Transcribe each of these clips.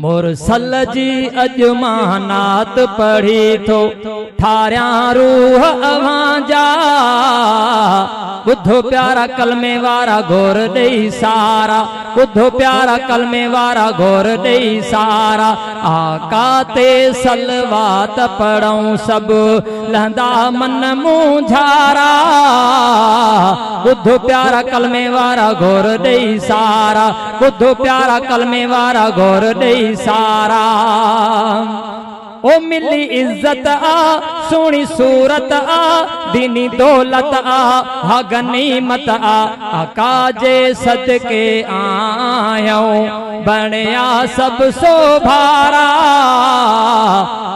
मुरसल जी अजमानात पढ़ी थो ठारिया रूह अवांजा बुद्धो प्यारा कलमे वारा घोर दई सारा बुद्धो प्यारा कलमे वारा घोर दई सारा आका ते सलवात पढ़ूं सब लहंदा मन मुझारा बुद्धो प्यारा कलमे वारा घोर दई सारा बुद्धो प्यारा कलमे वारा घोर दई सारा ओ मिली इज्जत आ सोनी सूरत आ दीनी दौलत आ हा गनीमत आ आका जे सदके आयो बनिया सब सोभारा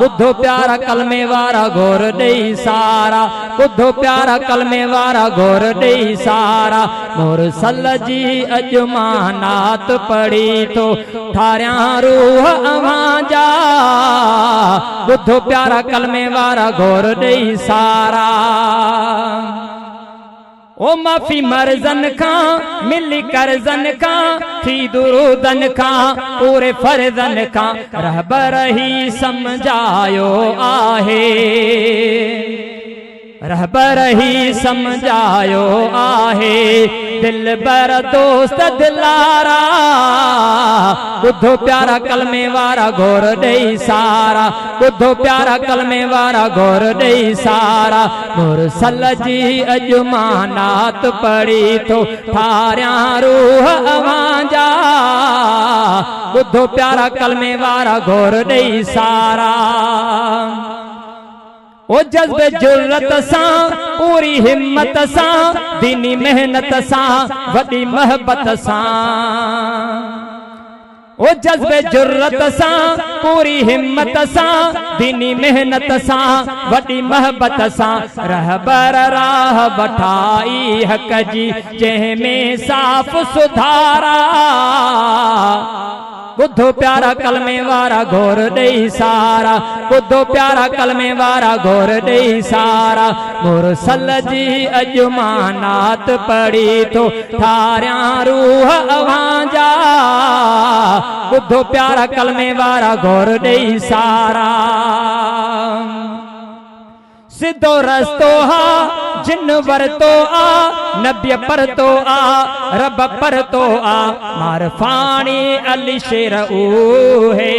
बुद्धो प्यारा कलमे वारा घोर दई सारा बुद्धो प्यारा कलमे वारा घोर दई सारा मुरसल जी अजमानात पढ़ी तो ठारिया रूह अवांजा बुद्धो प्यारा कलमे वारा घोर दई सारा ओ माफी मर्जन का मिली करजन का थी दुरूदन का पूरे फर्जन का रहबर ही समझायो आहे रहबर ही समझायो आहे दिल बर दोस्त दिलारा बुद्धो प्यारा कलमे वारा घोर दई सारा बुद्धो प्यारा कलमे वारा घोर दई सारा मुरसल जी अजमानात पढ़ी तो ठारिया रूह अवांजा बुद्धो प्यारा कलमे वारा घोर दई सारा ओ जज्बे जुर्रत सां पूरी हिम्मत सां दीनी मेहनत सां वडी मोहब्बत सां ओ जज्बे जुर्रत सां पूरी हिम्मत सां दीनी मेहनत सां वडी मोहब्बत सां रहबर राह बठाई हक जी जंहिं में साफ सुधारा बुद्धो प्यारा कलमे वारा घोर दई सारा बुद्धो प्यारा कलमे वारा घोर दई सारा मुरसल जी अजमानात पढ़ी तो ठारिया रूह अवांजा बुद्धो प्यारा कलमे वारा घोर दई सारा सिद्धो रस्तो हा जिन वरतो आ नब्य परतो आ रब परतो आ मारफानी अली शेर ऊहे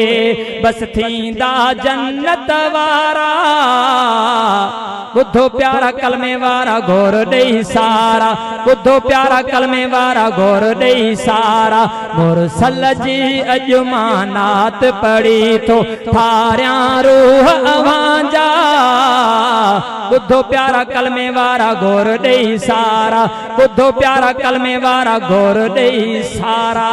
बस थींदा जन्नत वारा बुद्धो प्यारा कलमे वारा घोर दई सारा बुद्धो प्यारा कलमे वारा घोर दई सारा मुरसल जी अजमानात पढ़ी तो ठारिया रूह अवांजा बुद्धो प्यारा कलमे वारा घोर दई सारा बुद्धो प्यारा कलमे वारा घोर दई सारा।